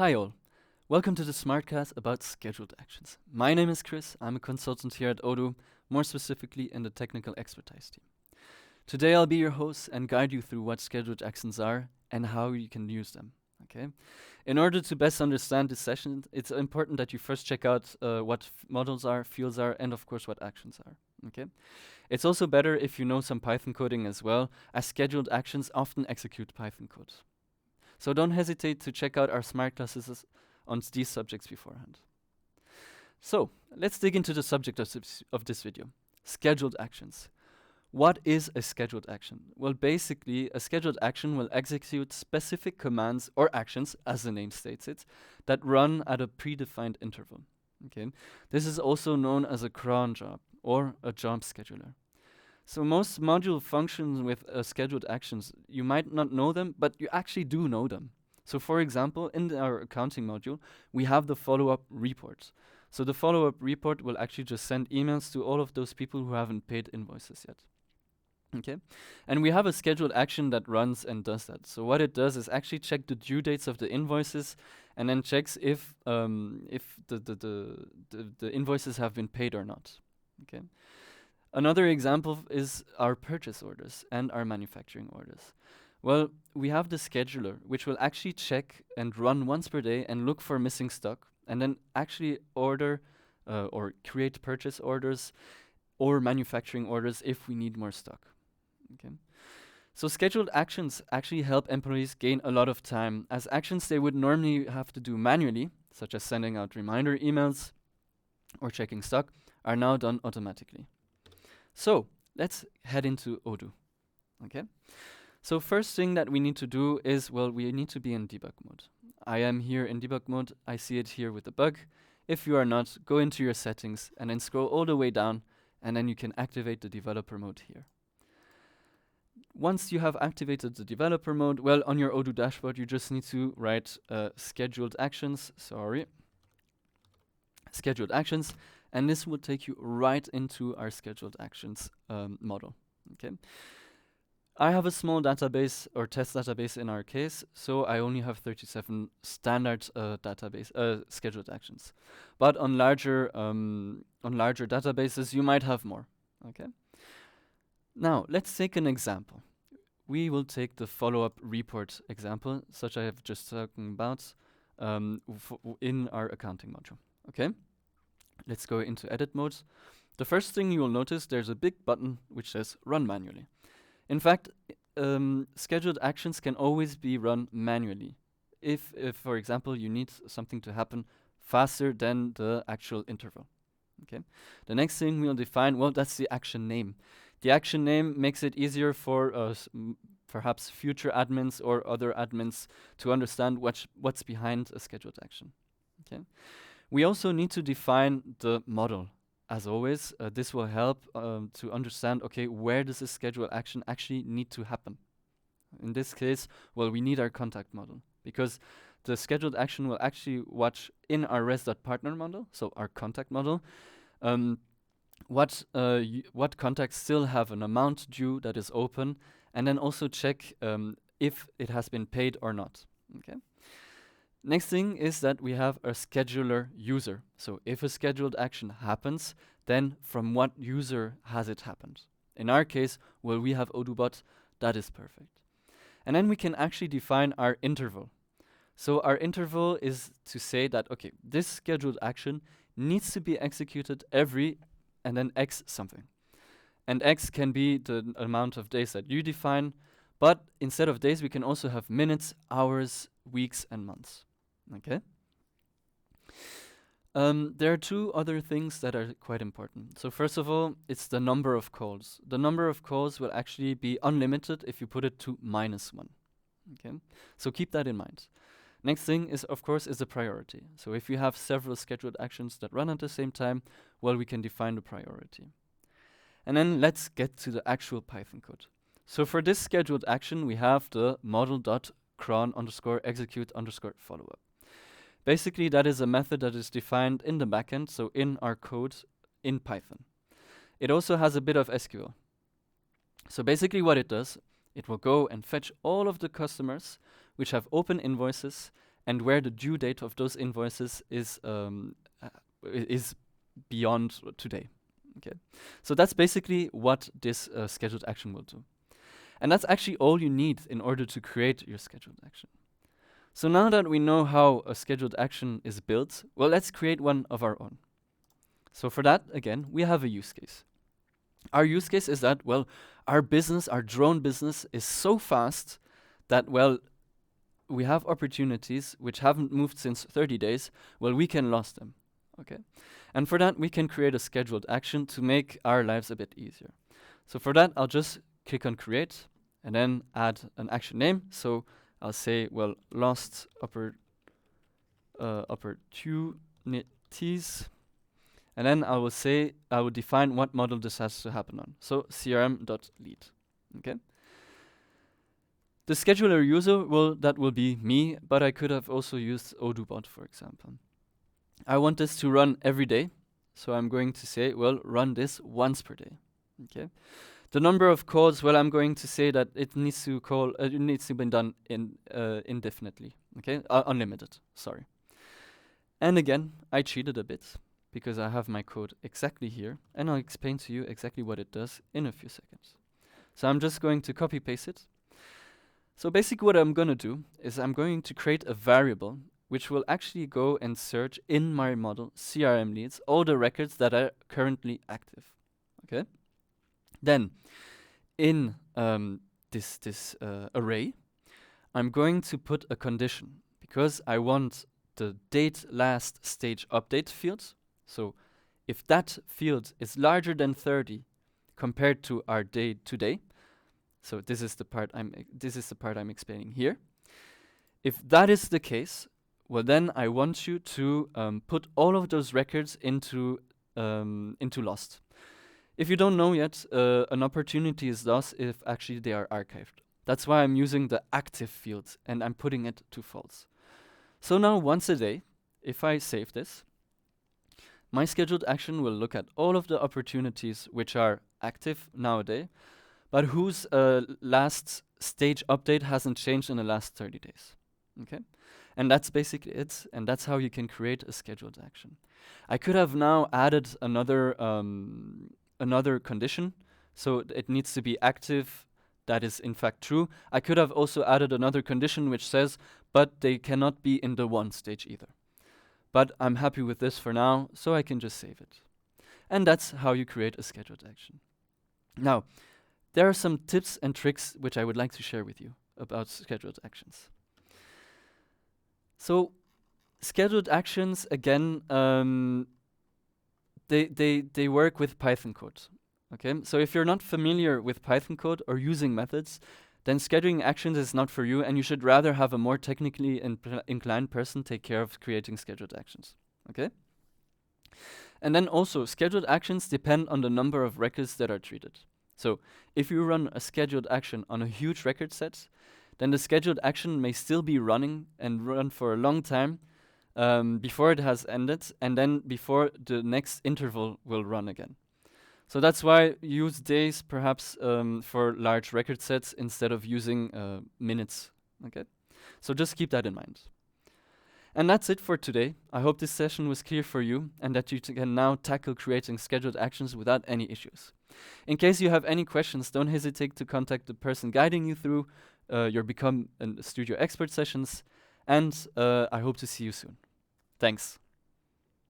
Hi all, welcome to the Smartclass about scheduled actions. My name is Chris, I'm a consultant here at Odoo, more specifically in the technical expertise team. Today I'll be your host and guide you through what scheduled actions are and how you can use them. Okay. In order to best understand this session, it's important that you first check out what models are, fields are, and of course what actions are. Okay. It's also better if you know some Python coding as well, as scheduled actions often execute Python code. So don't hesitate to check out our smart classes on these subjects beforehand. So let's dig into the subject of this video, scheduled actions. What is a scheduled action? Well, basically, a scheduled action will execute specific commands or actions, as the name states it, that run at a predefined interval. Okay, this is also known as a cron job or a job scheduler. So most module functions with scheduled actions, you might not know them, but you actually do know them. So for example, in our accounting module, we have the follow-up report. So the follow-up report will actually just send emails to all of those people who haven't paid invoices yet. Okay, and we have a scheduled action that runs and does that. So what it does is actually check the due dates of the invoices, and then checks if the invoices have been paid or not. Okay. Another example is our purchase orders and our manufacturing orders. Well, we have the scheduler, which will actually check and run once per day and look for missing stock, and then actually order or create purchase orders or manufacturing orders if we need more stock. Okay. So scheduled actions actually help employees gain a lot of time, as actions they would normally have to do manually, such as sending out reminder emails or checking stock, are now done automatically. So let's head into Odoo. Okay. So first thing that we need to do is, well, we need to be in debug mode. I am here in debug mode. I see it here with the bug. If you are not, go into your settings and then scroll all the way down, and then you can activate the developer mode here. Once you have activated the developer mode, well, on your Odoo dashboard, you just need to write scheduled actions, and this will take you right into our scheduled actions model. Okay. I have a small database or test database in our case, so I only have 37 standard scheduled actions. But on larger databases, you might have more. Okay. Now let's take an example. We will take the follow-up report example, such I have just talking about in our accounting module. Okay. Let's go into edit mode. The first thing you will notice, there's a big button which says run manually. In fact, scheduled actions can always be run manually. If, for example, you need something to happen faster than the actual interval. Okay. The next thing we'll define, well, that's the action name. The action name makes it easier for perhaps future admins or other admins to understand what's behind a scheduled action. Okay. We also need to define the model. As always, this will help to understand, okay, where does this scheduled action actually need to happen? In this case, well, we need our contact model, because the scheduled action will actually watch in our res.partner model, so our contact model, what contacts still have an amount due that is open, and then also check if it has been paid or not. Okay. Next thing is that we have a scheduler user. So if a scheduled action happens, then from what user has it happened? In our case, well, we have OdooBot. That is perfect. And then we can actually define our interval. So our interval is to say that, okay, this scheduled action needs to be executed every and then X something. And X can be the amount of days that you define, but instead of days, we can also have minutes, hours, weeks, and months. Okay. There are two other things that are quite important. So first of all, it's the number of calls. The number of calls will actually be unlimited if you put it to -1. Okay. So keep that in mind. Next thing is, of course, is the priority. So if you have several scheduled actions that run at the same time, well, we can define the priority. And then let's get to the actual Python code. So for this scheduled action, we have the model.cron_execute_follow-up. Basically, that is a method that is defined in the backend, so in our code in Python. It also has a bit of SQL. So basically what it does, it will go and fetch all of the customers which have open invoices and where the due date of those invoices is beyond today. Okay, so that's basically what this scheduled action will do. And that's actually all you need in order to create your scheduled action. So now that we know how a scheduled action is built, well, let's create one of our own. So for that, again, we have a use case. Our use case is that, well, our business, our drone business, is so fast that, well, we have opportunities which haven't moved since 30 days, well, we can lose them, okay? And for that, we can create a scheduled action to make our lives a bit easier. So for that, I'll just click on create and then add an action name. So I'll say, well, lost opportunities. And then I will define what model this has to happen on. So crm.lead, okay? The scheduler user that will be me, but I could have also used odobot, for example. I want this to run every day, so I'm going to say, well, run this once per day, okay? The number of calls, well, I'm going to say that it needs to be done indefinitely, okay? Unlimited, sorry. And again, I cheated a bit because I have my code exactly here, and I'll explain to you exactly what it does in a few seconds. So I'm just going to copy paste it. So basically what I'm going to do is I'm going to create a variable which will actually go and search in my model CRM leads all the records that are currently active, okay? Then in this array, I'm going to put a condition because I want the date last stage update field. So if that field is larger than 30 compared to our day today, so this is the part I'm explaining here. If that is the case, well then I want you to put all of those records into lost. If you don't know yet, an opportunity is lost if actually they are archived. That's why I'm using the active field and I'm putting it to false. So now once a day, if I save this, my scheduled action will look at all of the opportunities which are active nowadays, but whose last stage update hasn't changed in the last 30 days. Okay? And that's basically it, and that's how you can create a scheduled action. I could have now added another condition, so it needs to be active, that is in fact true. I could have also added another condition which says, but they cannot be in the one stage either. But I'm happy with this for now, so I can just save it. And that's how you create a scheduled action. Now, there are some tips and tricks which I would like to share with you about scheduled actions. So, scheduled actions, again, they work with Python code. Okay, so if you're not familiar with Python code or using methods, then scheduling actions is not for you, and you should rather have a more technically inclined person take care of creating scheduled actions. Okay? And then also, scheduled actions depend on the number of records that are treated. So, if you run a scheduled action on a huge record set, then the scheduled action may still be running and run for a long time before it has ended, and then before the next interval will run again. So that's why use days perhaps for large record sets instead of using minutes, okay? So just keep that in mind. And that's it for today. I hope this session was clear for you and that you can now tackle creating scheduled actions without any issues. In case you have any questions, don't hesitate to contact the person guiding you through your Become a Studio Expert sessions, and I hope to see you soon. Thanks.